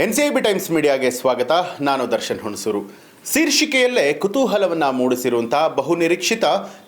NCIB times ಮೀಡಿಯಾಗೆ ಸ್ವಾಗತ. ನಾನು ದರ್ಶನ್ ಹುಣಸೂರು. ಶೀರ್ಷಿಕೆಯಲ್ಲೇ ಕುತೂಹಲವನ್ನು ಮೂಡಿಸಿರುವಂತಹ ಬಹುನಿರೀಕ್ಷಿತ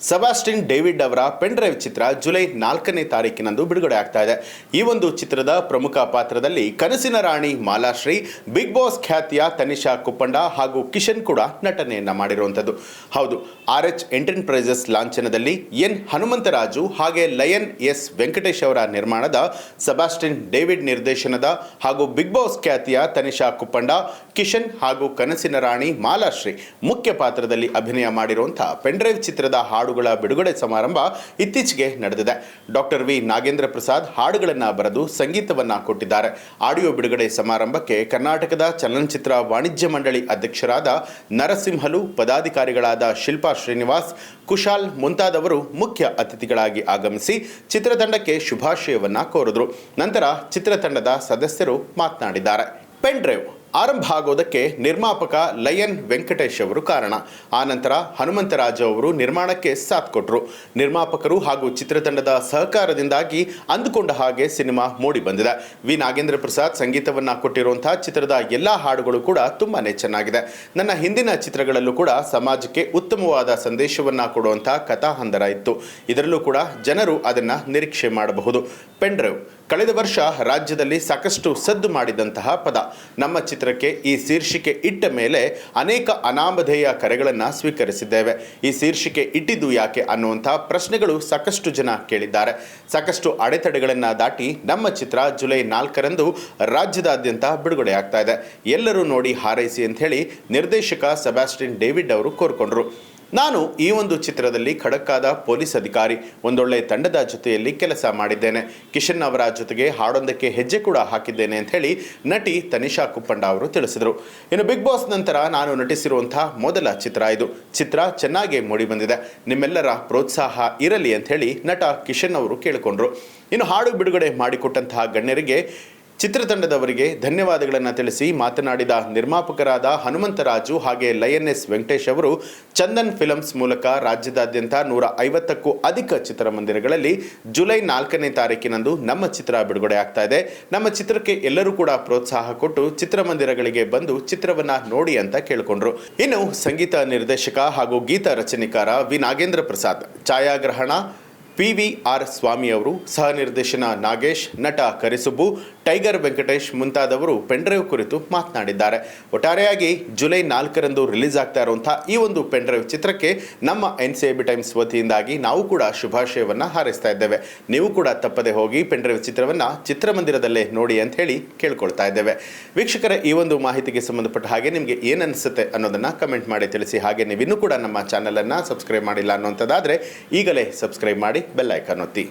ಸೆಬಾಸ್ಟಿನ್ ಡೇವಿಡ್ ಅವರ ಪೆನ್ ಡ್ರೈವ್ ಚಿತ್ರ ಜುಲೈ 4ನೇ ತಾರೀಕಿನಂದು ಬಿಡುಗಡೆ ಆಗ್ತಾ ಇದೆ. ಈ ಒಂದು ಚಿತ್ರದ ಪ್ರಮುಖ ಪಾತ್ರದಲ್ಲಿ ಕನಸಿನ ರಾಣಿ ಮಾಲಾಶ್ರೀ, ಬಿಗ್ ಬಾಸ್ ಖ್ಯಾತಿಯ ತನಿಷಾ ಕುಪ್ಪಂಡ ಹಾಗೂ ಕಿಶನ್ ಕೂಡ ನಟನೆಯನ್ನ ಮಾಡಿರುವಂಥದ್ದು. ಹೌದು, RH ಎಂಟರ್ಪ್ರೈಸಸ್ ಲಾಂಛನದಲ್ಲಿ ಎನ್ ಹನುಮಂತರಾಜು ಹಾಗೆ ಲಯನ್ ಎಸ್ ವೆಂಕಟೇಶ್ ಅವರ ನಿರ್ಮಾಣದ ಸೆಬಾಸ್ಟಿನ್ ಡೇವಿಡ್ ನಿರ್ದೇಶನದ ಹಾಗೂ ಬಿಗ್ ಬಾಸ್ ಖ್ಯಾತಿಯ ತನಿಷಾ ಕುಪ್ಪಂಡ, ಕಿಶನ್ ಹಾಗೂ ಕನಸಿನ ರಾಣಿ ಮಾಲಾಶ್ರೀ ಮುಖ್ಯ ಪಾತ್ರದಲ್ಲಿ ಅಭಿನಯ ಮಾಡಿರುವಂತಹ ಪೆನ್ ಡ್ರೈವ್ ಚಿತ್ರದ ಹಾಡುಗಳ ಬಿಡುಗಡೆ ಸಮಾರಂಭ ಇತ್ತೀಚೆಗೆ ನಡೆದಿದೆ. ಡಾಕ್ಟರ್ ವಿ ನಾಗೇಂದ್ರ ಪ್ರಸಾದ್ ಹಾಡುಗಳನ್ನು ಬರೆದು ಸಂಗೀತವನ್ನ ಕೊಟ್ಟಿದ್ದಾರೆ. ಆಡಿಯೋ ಬಿಡುಗಡೆ ಸಮಾರಂಭಕ್ಕೆ ಕರ್ನಾಟಕದ ಚಲನಚಿತ್ರ ವಾಣಿಜ್ಯ ಮಂಡಳಿ ಅಧ್ಯಕ್ಷರಾದ ನರಸಿಂಹಲು, ಪದಾಧಿಕಾರಿಗಳಾದ ಶಿಲ್ಪಾ ಶ್ರೀನಿವಾಸ್, ಕುಶಾಲ್ ಮುಂತಾದವರು ಮುಖ್ಯ ಅತಿಥಿಗಳಾಗಿ ಆಗಮಿಸಿ ಚಿತ್ರತಂಡಕ್ಕೆ ಶುಭಾಶಯವನ್ನ ಕೋರಿದ್ರು. ನಂತರ ಚಿತ್ರತಂಡದ ಸದಸ್ಯರು ಮಾತನಾಡಿದ್ದಾರೆ. ಪೆನ್ ಡ್ರೈವ್ ಆರಂಭ ಆಗೋದಕ್ಕೆ ನಿರ್ಮಾಪಕ ಲಯನ್ ವೆಂಕಟೇಶ್ ಅವರು ಕಾರಣ. ಆನಂತರ ಹನುಮಂತರಾಜು ಅವರು ನಿರ್ಮಾಣಕ್ಕೆ ಸಾಥ್ ಕೊಟ್ಟರು. ನಿರ್ಮಾಪಕರು ಹಾಗೂ ಚಿತ್ರತಂಡದ ಸಹಕಾರದಿಂದಾಗಿ ಅಂದುಕೊಂಡ ಹಾಗೆ ಸಿನಿಮಾ ಮೂಡಿ ಬಂದಿದೆ. ವಿ ನಾಗೇಂದ್ರ ಪ್ರಸಾದ್ ಸಂಗೀತವನ್ನ ಕೊಟ್ಟಿರುವಂತಹ ಚಿತ್ರದ ಎಲ್ಲ ಹಾಡುಗಳು ಕೂಡ ತುಂಬಾನೇ ಚೆನ್ನಾಗಿದೆ. ನನ್ನ ಹಿಂದಿನ ಚಿತ್ರಗಳಲ್ಲೂ ಕೂಡ ಸಮಾಜಕ್ಕೆ ಉತ್ತಮವಾದ ಸಂದೇಶವನ್ನ ಕೊಡುವಂತಹ ಕಥಾಹಂದರ ಇತ್ತು. ಇದರಲ್ಲೂ ಕೂಡ ಜನರು ಅದನ್ನ ನಿರೀಕ್ಷೆ ಮಾಡಬಹುದು. ಪೆನ್ ಡ್ರೈವ್ ಕಳೆದ ವರ್ಷ ರಾಜ್ಯದಲ್ಲಿ ಸಾಕಷ್ಟು ಸದ್ದು ಮಾಡಿದಂತಹ ಪದ. ನಮ್ಮ ಚಿತ್ರಕ್ಕೆ ಈ ಶೀರ್ಷಿಕೆ ಇಟ್ಟ ಮೇಲೆ ಅನೇಕ ಅನಾಮಧೇಯ ಕರೆಗಳನ್ನು ಸ್ವೀಕರಿಸಿದ್ದೇವೆ. ಈ ಶೀರ್ಷಿಕೆ ಇಟ್ಟಿದ್ದು ಯಾಕೆ ಅನ್ನುವಂಥ ಪ್ರಶ್ನೆಗಳು ಸಾಕಷ್ಟು ಜನ ಕೇಳಿದ್ದಾರೆ. ಸಾಕಷ್ಟು ಅಡೆತಡೆಗಳನ್ನು ದಾಟಿ ನಮ್ಮ ಚಿತ್ರ ಜುಲೈ 4ರಂದು ರಾಜ್ಯದಾದ್ಯಂತ ಬಿಡುಗಡೆ ಆಗ್ತಾ ಇದೆ. ಎಲ್ಲರೂ ನೋಡಿ ಹಾರೈಸಿ ಅಂತ ಹೇಳಿ ನಿರ್ದೇಶಕ ಸೆಬಾಸ್ಟಿನ್ ಡೇವಿಡ್ ಅವರು ಕೋರ್ಕೊಂಡ್ರು. ನಾನು ಈ ಒಂದು ಚಿತ್ರದಲ್ಲಿ ಖಡಕ್ಕಾದ ಪೊಲೀಸ್ ಅಧಿಕಾರಿ, ಒಂದೊಳ್ಳೆ ತಂಡದ ಜೊತೆಯಲ್ಲಿ ಕೆಲಸ ಮಾಡಿದ್ದೇನೆ. ಕಿಶನ್ ಅವರ ಜೊತೆಗೆ ಹಾಡೊಂದಕ್ಕೆ ಹೆಜ್ಜೆ ಕೂಡ ಹಾಕಿದ್ದೇನೆ ಅಂತ ಹೇಳಿ ನಟಿ ತನಿಷಾ ಕುಪ್ಪಂಡ ಅವರು ತಿಳಿಸಿದರು. ಇನ್ನು ಬಿಗ್ ಬಾಸ್ ನಂತರ ನಾನು ನಟಿಸಿರುವಂತಹ ಮೊದಲ ಚಿತ್ರ ಇದು. ಚಿತ್ರ ಚೆನ್ನಾಗಿ ಮೂಡಿ ಬಂದಿದೆ. ನಿಮ್ಮೆಲ್ಲರ ಪ್ರೋತ್ಸಾಹ ಇರಲಿ ಅಂತ ಹೇಳಿ ನಟ ಕಿಶನ್ ಅವರು ಕೇಳಿಕೊಂಡ್ರು. ಇನ್ನು ಹಾಡು ಬಿಡುಗಡೆ ಮಾಡಿಕೊಟ್ಟಂತಹ ಗಣ್ಯರಿಗೆ, ಚಿತ್ರತಂಡದವರಿಗೆ ಧನ್ಯವಾದಗಳನ್ನು ತಿಳಿಸಿ ಮಾತನಾಡಿದ ನಿರ್ಮಾಪಕರಾದ ಹನುಮಂತರಾಜು ಹಾಗೆ ಲಯನ್ ಎಸ್ ವೆಂಕಟೇಶ್ ಅವರು, ಚಂದನ್ ಫಿಲಮ್ಸ್ ಮೂಲಕ ರಾಜ್ಯದಾದ್ಯಂತ 150ಕ್ಕೂ ಅಧಿಕ ಚಿತ್ರಮಂದಿರಗಳಲ್ಲಿ ಜುಲೈ 4ನೇ ತಾರೀಕಿನಂದು ನಮ್ಮ ಚಿತ್ರ ಬಿಡುಗಡೆ ಆಗ್ತಾ ಇದೆ. ನಮ್ಮ ಚಿತ್ರಕ್ಕೆ ಎಲ್ಲರೂ ಕೂಡ ಪ್ರೋತ್ಸಾಹ ಕೊಟ್ಟು ಚಿತ್ರಮಂದಿರಗಳಿಗೆ ಬಂದು ಚಿತ್ರವನ್ನ ನೋಡಿ ಅಂತ ಕೇಳಿಕೊಂಡ್ರು. ಇನ್ನು ಸಂಗೀತ ನಿರ್ದೇಶಕ ಹಾಗೂ ಗೀತ ರಚನೆಕಾರ ವಿ ನಾಗೇಂದ್ರ ಪ್ರಸಾದ್, ಛಾಯಾಗ್ರಹಣ PVR ಸ್ವಾಮಿ ಅವರು, ಸಹ ನಿರ್ದೇಶನ ನಾಗೇಶ್, ನಟ ಕರಿಸುಬ್ಬು, ಟೈಗರ್ ವೆಂಕಟೇಶ್ ಮುಂತಾದವರು ಪೆನ್ ಡ್ರೈವ್ ಕುರಿತು ಮಾತನಾಡಿದ್ದಾರೆ. ಒಟ್ಟಾರೆಯಾಗಿ ಜುಲೈ 4ರಂದು ರಿಲೀಸ್ ಆಗ್ತಾ ಇರುವಂತಹ ಈ ಒಂದು ಪೆನ್ ಡ್ರೈವ್ ಚಿತ್ರಕ್ಕೆ ನಮ್ಮ ಎನ್ಸಿಐಬಿ ಟೈಮ್ಸ್ ವತಿಯಿಂದಾಗಿ ನಾವು ಕೂಡ ಶುಭಾಶಯವನ್ನು ಹಾರೈಸ್ತಾ ಇದ್ದೇವೆ. ನೀವು ಕೂಡ ತಪ್ಪದೆ ಹೋಗಿ ಪೆನ್ ಡ್ರೈವ್ ಚಿತ್ರವನ್ನು ಚಿತ್ರಮಂದಿರದಲ್ಲೇ ನೋಡಿ ಅಂತ ಹೇಳಿ ಕೇಳ್ಕೊಳ್ತಾ ಇದ್ದೇವೆ. ವೀಕ್ಷಕರ, ಈ ಒಂದು ಮಾಹಿತಿಗೆ ಸಂಬಂಧಪಟ್ಟ ಹಾಗೆ ನಿಮಗೆ ಏನು ಅನಿಸುತ್ತೆ ಅನ್ನೋದನ್ನು ಕಮೆಂಟ್ ಮಾಡಿ ತಿಳಿಸಿ. ಹಾಗೆ ನೀವಿನ್ನೂ ಕೂಡ ನಮ್ಮ ಚಾನಲನ್ನು ಸಬ್ಸ್ಕ್ರೈಬ್ ಮಾಡಿಲ್ಲ ಅನ್ನೋಂಥದ್ದಾದರೆ ಈಗಲೇ ಸಬ್ಸ್ಕ್ರೈಬ್ ಮಾಡಿ, ಬೆಲ್ ಐಕಾನ್ ಒತ್ತಿ.